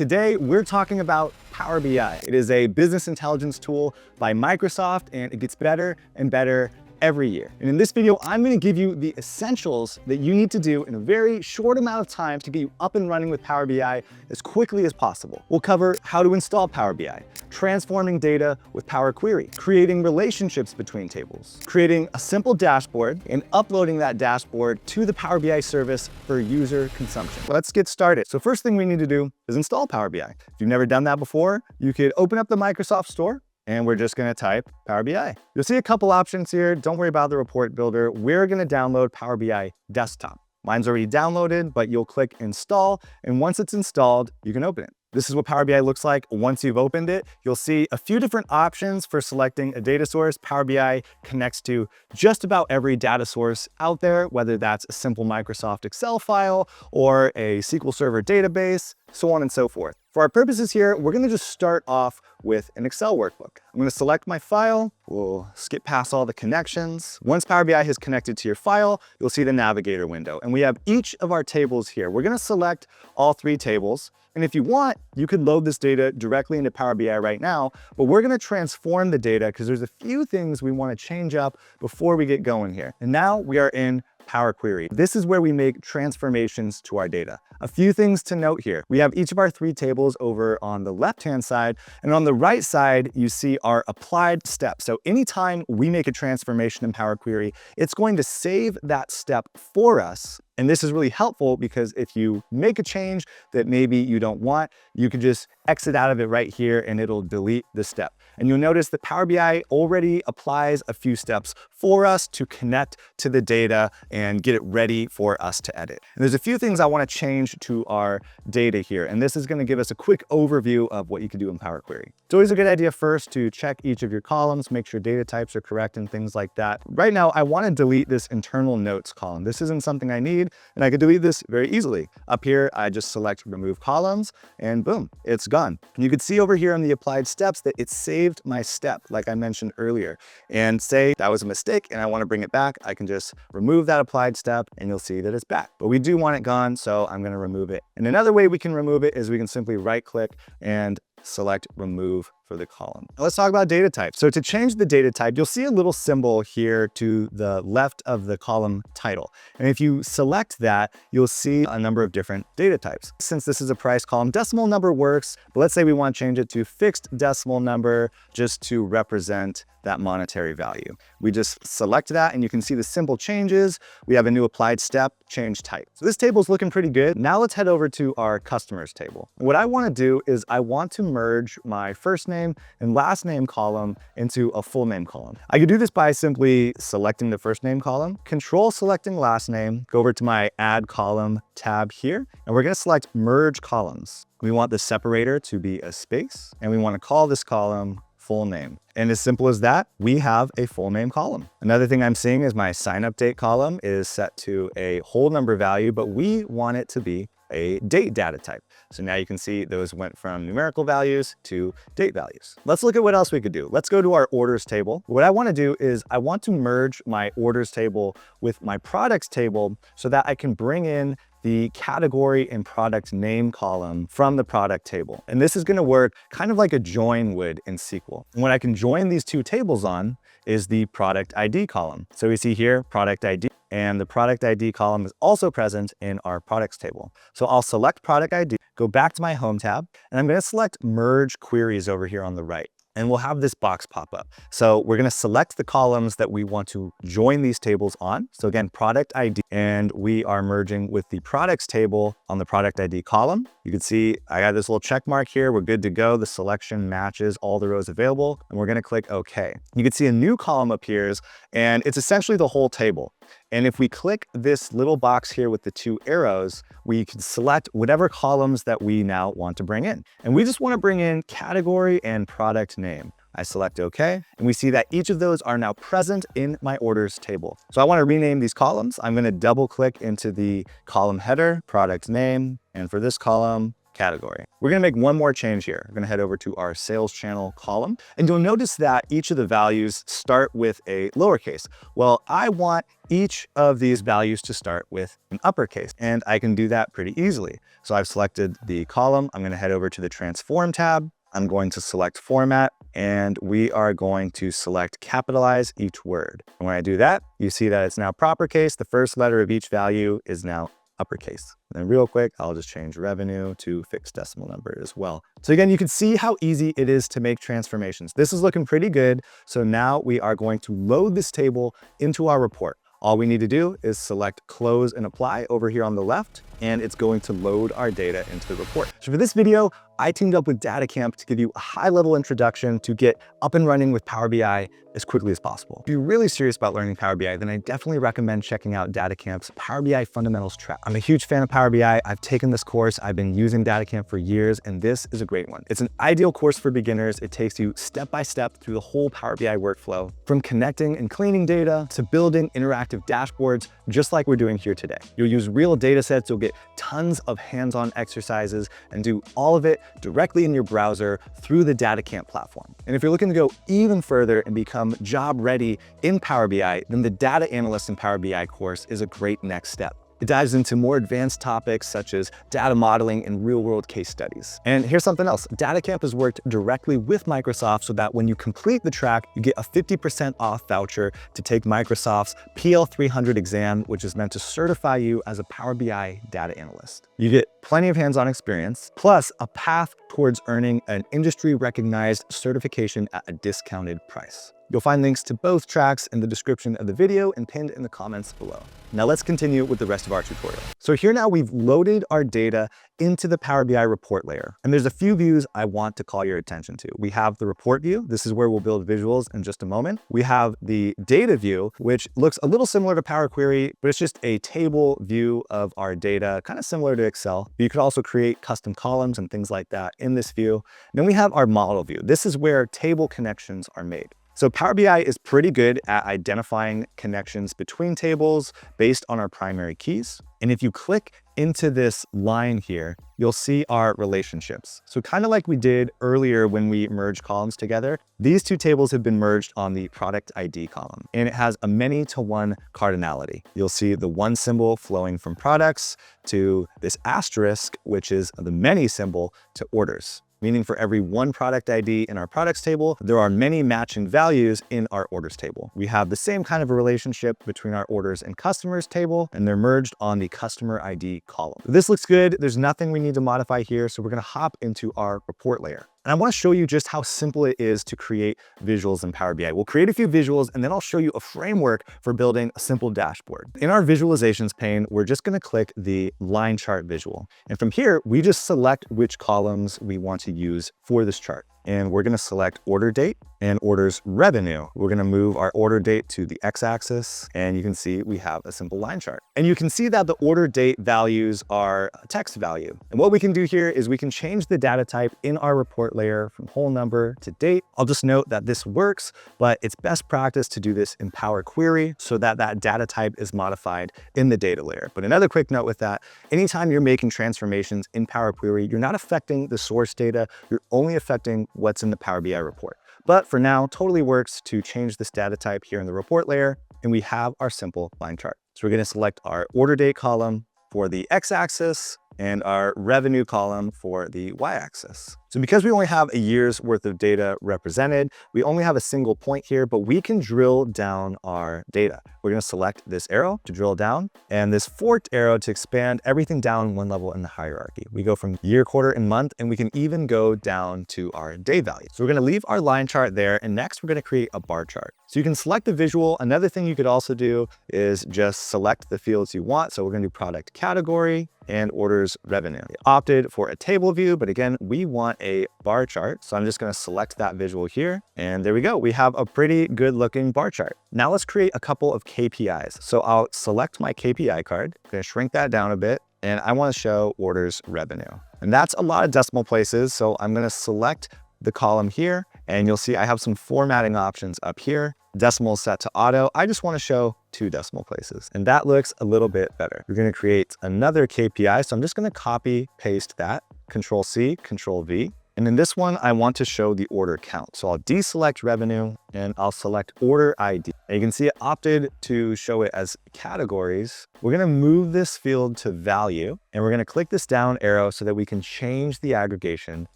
Today, we're talking about Power BI. It is a business intelligence tool by Microsoft, and it gets better and better every year. And in this video, I'm going to give you the essentials that you need to do in a very short amount of time to get you up and running with Power BI as quickly as possible. We'll cover how to install Power BI, transforming data with Power Query, creating relationships between tables, creating a simple dashboard, and uploading that dashboard to the Power BI service for user consumption. Let's get started. So first thing we need to do is install Power BI. If you've never done that before, you could open up the Microsoft Store, and we're just gonna type Power BI. You'll see a couple options here. Don't worry about the report builder. We're gonna download Power BI Desktop. Mine's already downloaded, but you'll click install, and once it's installed, you can open it. This is what Power BI looks like once you've opened it. You'll see a few different options for selecting a data source. Power BI connects to just about every data source out there, whether that's a simple Microsoft Excel file or a SQL Server database, so on and so forth. For our purposes here, we're gonna just start off with an Excel workbook. I'm gonna select my file. We'll skip past all the connections. Once Power BI has connected to your file, you'll see the navigator window. And we have each of our tables here. We're gonna select all three tables. And if you want, you could load this data directly into Power BI right now, but we're gonna transform the data because there's a few things we wanna change up before we get going here. And now we are in Power Query. This is where we make transformations to our data. A few things to note here. We have each of our three tables over on the left-hand side, and on the right side, you see our applied step. So anytime we make a transformation in Power Query, it's going to save that step for us. And this is really helpful because if you make a change that maybe you don't want, you can just exit out of it right here and it'll delete the step. And you'll notice that Power BI already applies a few steps for us to connect to the data and get it ready for us to edit. And there's a few things I want to change to our data here. And this is going to give us a quick overview of what you can do in Power Query. It's always a good idea first to check each of your columns, make sure data types are correct and things like that. Right now, I want to delete this internal notes column. This isn't something I need, and I can delete this very easily. Up here, I just select remove columns and boom, it's gone. And you can see over here on the applied steps that it saved my step, like I mentioned earlier. And say that was a mistake and I want to bring it back, I can just remove that applied step and you'll see that it's back. But we do want it gone, so I'm going to remove it. And another way we can remove it is we can simply right click and select remove for the column. Now let's talk about data type. So to change the data type, you'll see a little symbol here to the left of the column title. And if you select that, you'll see a number of different data types. Since this is a price column, decimal number works, but let's say we want to change it to fixed decimal number just to represent that monetary value. We just select that and you can see the simple changes. We have a new applied step, change type. So this table is looking pretty good. Now let's head over to our customers table. What I want to do is I want to merge my first name and last name column into a full name column. I could do this by simply selecting the first name column, control selecting last name, go over to my add column tab here, and we're going to select merge columns. We want the separator to be a space, and we want to call this column full name. And as simple as that, we have a full name column. Another thing I'm seeing is my sign up date column is set to a whole number value, but we want it to be a date data type. So now you can see those went from numerical values to date values. Let's look at what else we could do. Let's go to our orders table. What I want to do is I want to merge my orders table with my products table so that I can bring in the category and product name column from the product table. And this is going to work kind of like a join would in SQL. And what I can join these two tables on is the product ID column. So we see here product ID, and the product ID column is also present in our products table. So I'll select product ID, go back to my home tab, and I'm going to select merge queries over here on the right. And we'll have this box pop up. So we're going to select the columns that we want to join these tables on. So again, product ID, and we are merging with the products table on the product ID column. You can see I got this little check mark here. We're good to go. The selection matches all the rows available, and we're going to click OK. You can see a new column appears, and it's essentially the whole table. And if we click this little box here with the two arrows, we can select whatever columns that we now want to bring in. And we just want to bring in category and product name. I select OK, and we see that each of those are now present in my orders table. So I want to rename these columns. I'm going to double click into the column header, product name, and for this column, category. We're gonna make one more change here. We're gonna head over to our sales channel column, and you'll notice that each of the values start with a lowercase. Well, I want each of these values to start with an uppercase, and I can do that pretty easily. So I've selected the column. I'm gonna head over to the Transform tab. I'm going to select Format, and we are going to select capitalize each word. And when I do that, you see that it's now proper case. The first letter of each value is now uppercase. And then real quick, I'll just change revenue to fixed decimal number as well. So again, you can see how easy it is to make transformations. This is looking pretty good. So now we are going to load this table into our report. All we need to do is select close and apply over here on the left, and it's going to load our data into the report. So for this video, I teamed up with DataCamp to give you a high-level introduction to get up and running with Power BI as quickly as possible. If you're really serious about learning Power BI, then I definitely recommend checking out DataCamp's Power BI Fundamentals track. I'm a huge fan of Power BI. I've taken this course. I've been using DataCamp for years, and this is a great one. It's an ideal course for beginners. It takes you step by step through the whole Power BI workflow, from connecting and cleaning data to building interactive dashboards, just like we're doing here today. You'll use real data sets. You'll get tons of hands-on exercises and do all of it directly in your browser through the DataCamp platform. And if you're looking to go even further and become job ready in Power BI, then the Data Analyst in Power BI course is a great next step. It dives into more advanced topics such as data modeling and real-world case studies. And here's something else. DataCamp has worked directly with Microsoft so that when you complete the track, you get a 50% off voucher to take Microsoft's PL300 exam, which is meant to certify you as a Power BI data analyst. You get plenty of hands-on experience, plus a path towards earning an industry-recognized certification at a discounted price. You'll find links to both tracks in the description of the video and pinned in the comments below. Now let's continue with the rest of our tutorial. So here now we've loaded our data into the Power BI report layer. And there's a few views I want to call your attention to. We have the report view. This is where we'll build visuals in just a moment. We have the data view, which looks a little similar to Power Query, but it's just a table view of our data, kind of similar to Excel. You could also create custom columns and things like that in this view. And then we have our model view. This is where table connections are made. So Power BI is pretty good at identifying connections between tables based on our primary keys. And if you click into this line here, you'll see our relationships. So kind of like we did earlier when we merged columns together, these two tables have been merged on the product ID column, and it has a many-to-one cardinality. You'll see the one symbol flowing from products to this asterisk, which is the many symbol to orders. Meaning for every one product ID in our products table, there are many matching values in our orders table. We have the same kind of a relationship between our orders and customers table, and they're merged on the customer ID column. This looks good. There's nothing we need to modify here, so we're gonna hop into our report layer. And I want to show you just how simple it is to create visuals in Power BI. We'll create a few visuals, and then I'll show you a framework for building a simple dashboard. In our visualizations pane, we're just going to click the line chart visual. And from here, we just select which columns we want to use for this chart. And we're going to select order date and orders revenue. We're going to move our order date to the x-axis, and you can see we have a simple line chart. And you can see that the order date values are a text value. And what we can do here is we can change the data type in our report layer from whole number to date. I'll just note that this works, but it's best practice to do this in Power Query so that that data type is modified in the data layer. But another quick note with that, anytime you're making transformations in Power Query, you're not affecting the source data, you're only affecting what's in the Power BI report. But for now, totally works to change this data type here in the report layer, and we have our simple line chart. So we're going to select our order date column for the x-axis and our revenue column for the y-axis. So because we only have a year's worth of data represented, we only have a single point here, but we can drill down our data. We're going to select this arrow to drill down and this forked arrow to expand everything down one level in the hierarchy. We go from year, quarter, and month, and we can even go down to our day value. So we're going to leave our line chart there, and next we're going to create a bar chart. So you can select the visual. Another thing you could also do is just select the fields you want. So we're going to do product category and orders revenue. We opted for a table view, but again, we want a bar chart. So I'm just going to select that visual here. And there we go. We have a pretty good looking bar chart. Now let's create a couple of KPIs. So I'll select my KPI card. I'm going to shrink that down a bit. And I want to show orders revenue. And that's a lot of decimal places. So I'm going to select the column here, and you'll see I have some formatting options up here. Decimal set to auto. I just want to show 2 decimal places, and that looks a little bit better. We're going to create another KPI. So I'm just going to copy paste that. Control C, Control V. And in this one, I want to show the order count. So I'll deselect revenue and I'll select order ID. And you can see it opted to show it as categories. We're gonna move this field to value and we're gonna click this down arrow so that we can change the aggregation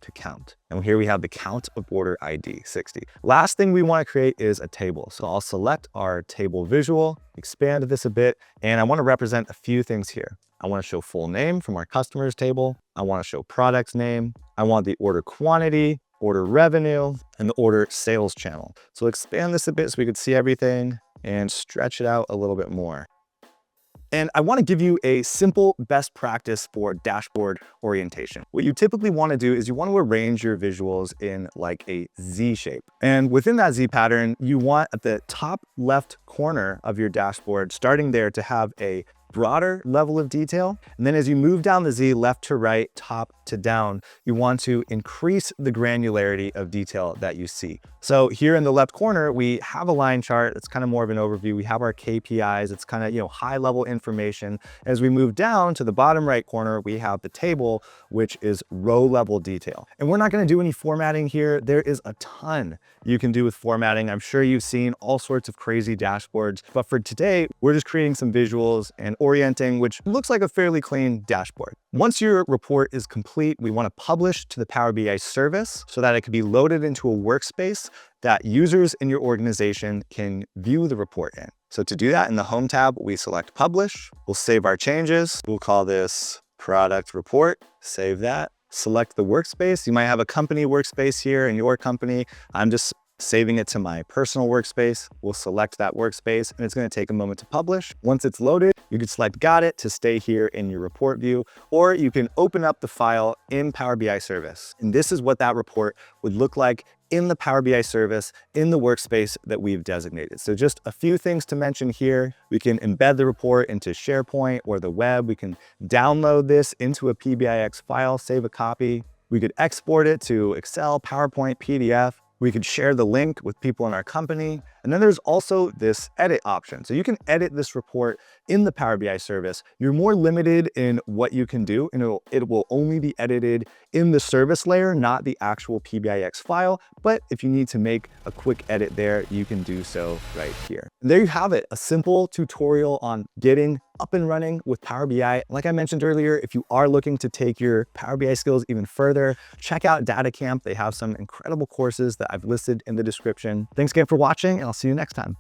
to count. And here we have the count of order ID 60. Last thing we want to create is a table. So I'll select our table visual, expand this a bit, and I want to represent a few things here. I want to show full name from our customers table. I want to show products name. I want the order quantity, order revenue, and the order sales channel. So expand this a bit so we could see everything and stretch it out a little bit more. And I want to give you a simple best practice for dashboard orientation. What you typically want to do is you want to arrange your visuals in like a Z shape. And within that Z pattern, you want at the top left corner of your dashboard, starting there, to have a broader level of detail. And then as you move down the Z left to right, top to down, you want to increase the granularity of detail that you see. So here in the left corner, we have a line chart. It's kind of more of an overview. We have our KPIs. It's kind of, high level information. As we move down to the bottom right corner, we have the table, which is row level detail. And we're not going to do any formatting here. There is a ton you can do with formatting. I'm sure you've seen all sorts of crazy dashboards, but for today, we're just creating some visuals and orienting, which looks like a fairly clean dashboard. Once your report is complete, we want to publish to the Power BI service so that it can be loaded into a workspace that users in your organization can view the report in. So to do that, in the Home tab, we select Publish. We'll save our changes. We'll call this Product Report. Save that. Select the workspace. You might have a company workspace here in your company. I'm just saving it to my personal workspace. We'll select that workspace and it's going to take a moment to publish. Once it's loaded, you can select Got It to stay here in your report view, or you can open up the file in Power BI service. And this is what that report would look like in the Power BI service in the workspace that we've designated. So just a few things to mention here. We can embed the report into SharePoint or the web. We can download this into a PBIX file, save a copy. We could export it to Excel, PowerPoint, PDF. We could share the link with people in our company. And then there's also this edit option. So you can edit this report in the Power BI service. You're more limited in what you can do, and it will only be edited in the service layer, not the actual PBIX file. But if you need to make a quick edit there, you can do so right here. And there you have it, a simple tutorial on getting up and running with Power BI. Like I mentioned earlier, if you are looking to take your Power BI skills even further, check out DataCamp. They have some incredible courses that I've listed in the description. Thanks again for watching, and I'll see you next time.